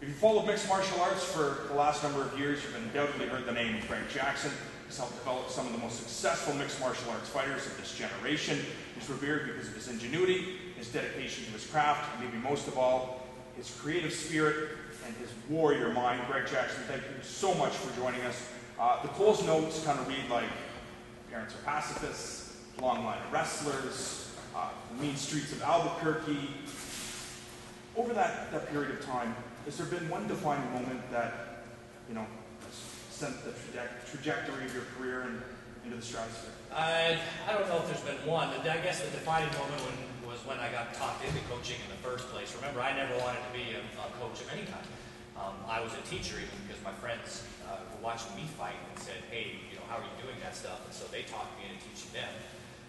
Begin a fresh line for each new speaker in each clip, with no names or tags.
If you followed mixed martial arts for the last number of years, you've undoubtedly heard the name of Greg Jackson. He's helped develop some of the most successful mixed martial arts fighters of this generation. He's revered because of his ingenuity, his dedication to his craft, and maybe most of all, his creative spirit and his warrior mind. Greg Jackson, thank you so much for joining us. The closed notes kind of read like, parents are pacifists, long line of wrestlers, the mean streets of Albuquerque. Over that period of time, has there been one defining moment that, has sent the trajectory of your career into the stratosphere?
I don't know if there's been one. I guess the defining moment was when I got talked into coaching in the first place. Remember, I never wanted to be a coach of any kind. I was a teacher even because my friends were watching me fight and said, hey, how are you doing that stuff? And so they talked me into teaching them.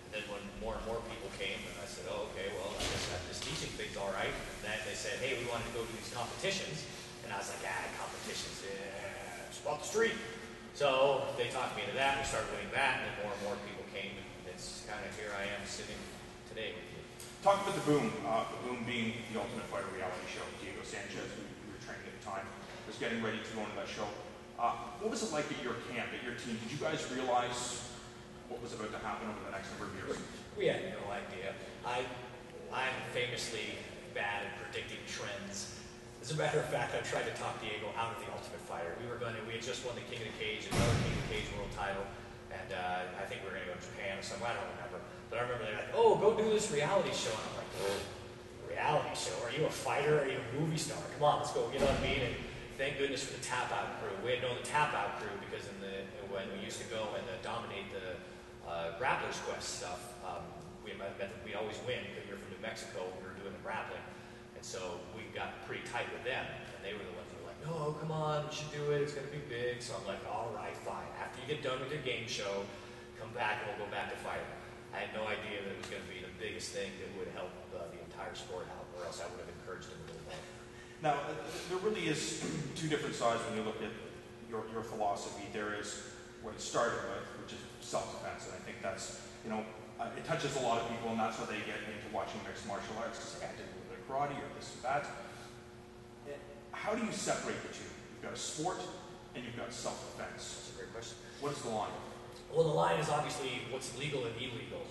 And then when more and more people came, and I said, oh, okay, well, I guess this teaching thing's all right. And then they said, hey, we wanted to go to these competitions. And I was like, competitions, it's about the street. So they talked me into that, and we started winning that, and then more and more people came, and it's kind of here I am sitting today with you.
Talk about the Boom being the Ultimate Fighter reality show. Diego Sanchez, who you were training at the time, was getting ready to go into that show. What was it like at your camp, at your team? Did you guys realize what was about to happen over the next number of years?
We had no idea. I'm famously bad at predicting trends. As a matter of fact, I tried to talk Diego out of the Ultimate Fighter. We had just won the King of the Cage, another King of the Cage world title, and I think we were going to go to Japan or somewhere, I don't remember. But I remember they were like, oh, go do this reality show. And I'm like, oh, reality show? Are you a fighter? Are you a movie star? Come on, let's go, you know what I mean? And thank goodness for the Tap Out crew. We had known the Tap Out crew because when we used to go and dominate the Grappler's Quest stuff, we always win because we were from New Mexico, we were doing the grappling. And so we got pretty tight with them, and they were the ones who were like, no, come on, we should do it, it's going to be big. So I'm like, all right, fine. After you get done with your game show, come back and we'll go back to fighting. I had no idea that it was going to be the biggest thing that would help the entire sport out, or else I would have encouraged them a little more.
Now, there really is two different sides when you look at your philosophy. There is what it started with, which is self-defense, and I think that's, it touches a lot of people, and that's how they get into watching mixed martial arts, because I did a little bit of karate or this or that. How do you separate the two? You've got a sport, and you've got self-defense.
That's a great question.
What is the line?
Well, the line is obviously what's legal and illegal.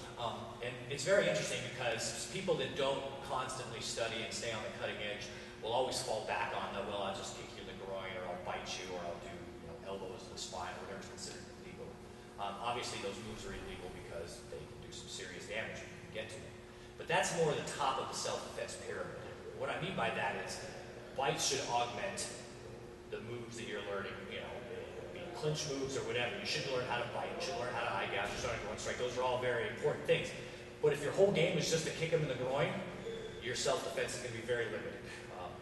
And it's very interesting because people that don't constantly study and stay on the cutting edge will always fall back on the, well, I'll just kick you in the groin, or I'll bite you, or I'll do elbows to the spine, or whatever's considered illegal. Obviously, those moves are illegal because they can do some serious damage if you can get to them. But that's more the top of the self-defense pyramid. What I mean by that is bites should augment the moves that you're learning, be clinch moves or whatever. You should learn how to bite, you should learn how to eye gouge, you should learn how to go on strike. Those are all very important things. But if your whole game is just to kick them in the groin, your self-defense is going to be very limited.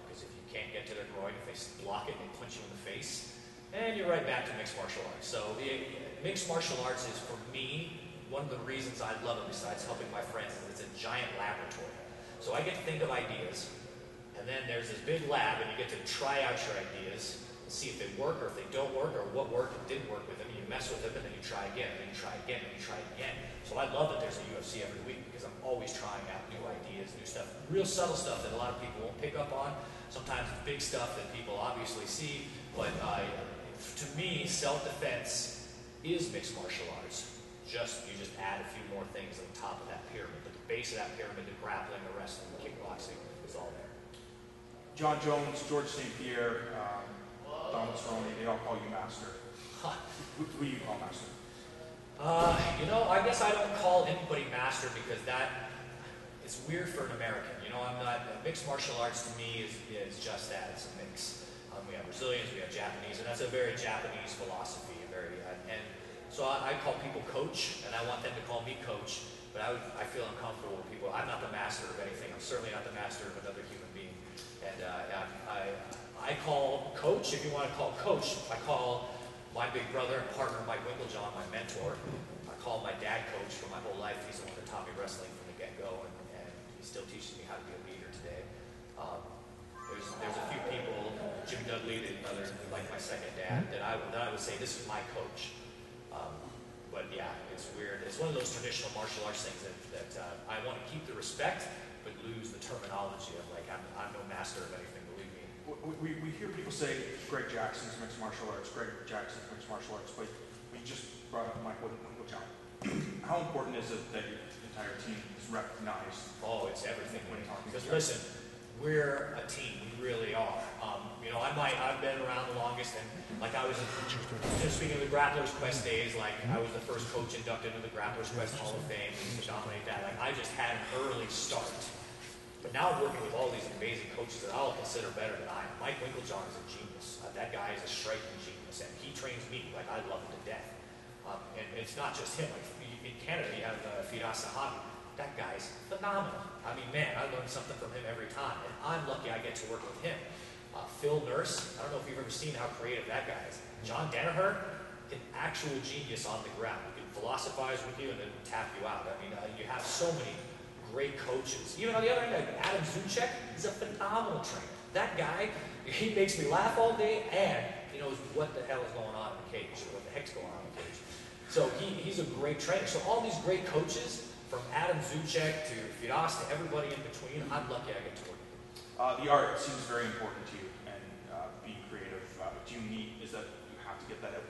Because if you can't get to their groin, if they block it and they punch you in the face, and you're right back to mixed martial arts. So mixed martial arts is, for me, one of the reasons I love it, besides helping my friends, is it's a giant laboratory. So I get to think of ideas, and then there's this big lab, and you get to try out your ideas, see if they work, or if they don't work, or what worked and didn't work with them, and you mess with them, and then you try again, and then you try again, and you try again. So I love that there's a UFC every week, because I'm always trying out new ideas, new stuff, real subtle stuff that a lot of people won't pick up on. Sometimes it's big stuff that people obviously see, but to me, self-defense is mixed martial arts. You just add a few more things on the top of that pyramid, but the base of that pyramid, the grappling, the wrestling, the kickboxing, is all there.
John Jones, George St-Pierre, Donald Cerrone, they all call you master. Who do you call master?
I guess I don't call anybody master because it's weird for an American. I'm not, mixed martial arts to me is just that, it's a mix. We have Brazilians, we have Japanese, and that's a very Japanese philosophy, and so I call people coach, and I want them to call me coach, but I feel uncomfortable with people. I'm not the master of anything, I'm certainly not the master of another human being, and I call coach, if you want to call coach, I call my big brother and partner, Mike Winklejohn, my mentor. I call my dad coach for my whole life. He's the one that taught me wrestling from the get-go, and he still teaches me how to be a leader today. There's a few people, Jim Dudley, another, like my second dad, that I would say this is my coach. But yeah, it's weird. It's one of those traditional martial arts things that I want to keep the respect, but lose the terminology of like, I'm no master of anything, believe me.
we hear people say Greg Jackson's mixed martial arts, Greg Jackson's mixed martial arts, but we just brought up Mike Winklejohn. How important is it that your entire team is recognized?
Oh, it's everything.
When talking
because listen, we're a team. We really are. You know, I've been around the longest, and like I was, just speaking of the Grapplers Quest days, like I was the first coach inducted into the Grapplers Quest Hall of Fame to dominate that. Like I just had an early start. But now I'm working with all these amazing coaches that I'll consider better than I am. Mike Winklejohn is a genius. That guy is a striking genius, and he trains me like I love him to death. And it's not just him. Like in Canada, you have Firas Sahabi. That guy's phenomenal. I mean, man, I learn something from him every time, and I'm lucky I get to work with him. Phil Nurse, I don't know if you've ever seen how creative that guy is. John Danaher, an actual genius on the ground. He can philosophize with you and then tap you out. I mean, you have so many great coaches. Even on the other end, Adam Zuchek is a phenomenal trainer. That guy, he makes me laugh all day, and he knows what the hell is going on in the cage, or what the heck's going on in the cage. So he's a great trainer. So all these great coaches, from Adam Zuchek to Firas to everybody in between, I'm lucky I get to work with them.
The art seems very important to you, and being creative. Do you need, is that you have to get that out?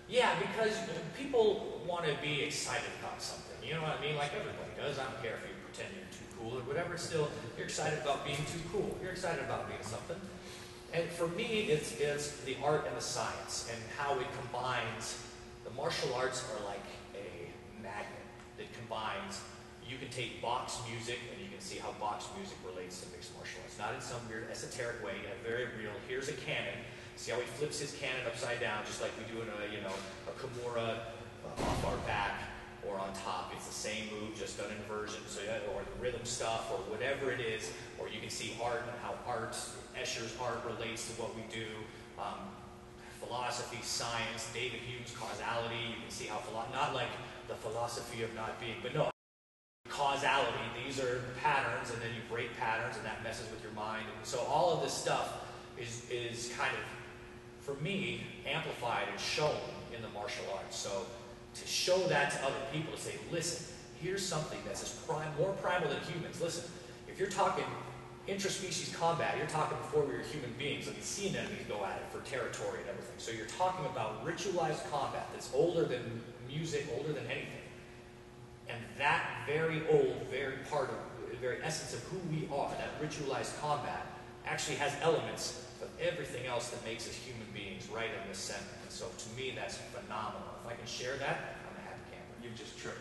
Yeah, because people want to be excited about something. You know what I mean? Like everybody does. I don't care if you pretend you're too cool or whatever. It's still, you're excited about being too cool. You're excited about being something. And for me, it's the art and the science and how it combines. The martial arts are like a magnet that combines. You can take box music and you can see how box music relates to mixed martial arts. Not in some weird esoteric way, yet very real. Here's a cannon. See how he flips his cannon upside down, just like we do in a Kimura off our back or on top. It's the same move, just done in version. So or the rhythm stuff, or whatever it is. Or you can see art and how Escher's art relates to what we do. Philosophy, science, David Hume's causality. You can see how not like the philosophy of not being, but no. Causality, these are patterns, and then you break patterns, and that messes with your mind. And so all of this stuff is kind of, for me, amplified and shown in the martial arts. So to show that to other people, to say, listen, here's something that's more primal than humans. Listen, if you're talking intraspecies combat, you're talking before we were human beings, and we've seen enemies go at it for territory and everything. So you're talking about ritualized combat that's older than music, older than anything. And that very old, very essence of who we are, that ritualized combat, actually has elements of everything else that makes us human beings right in the center. And so to me, that's phenomenal. If I can share that, I'm a happy camper.
You've just tripped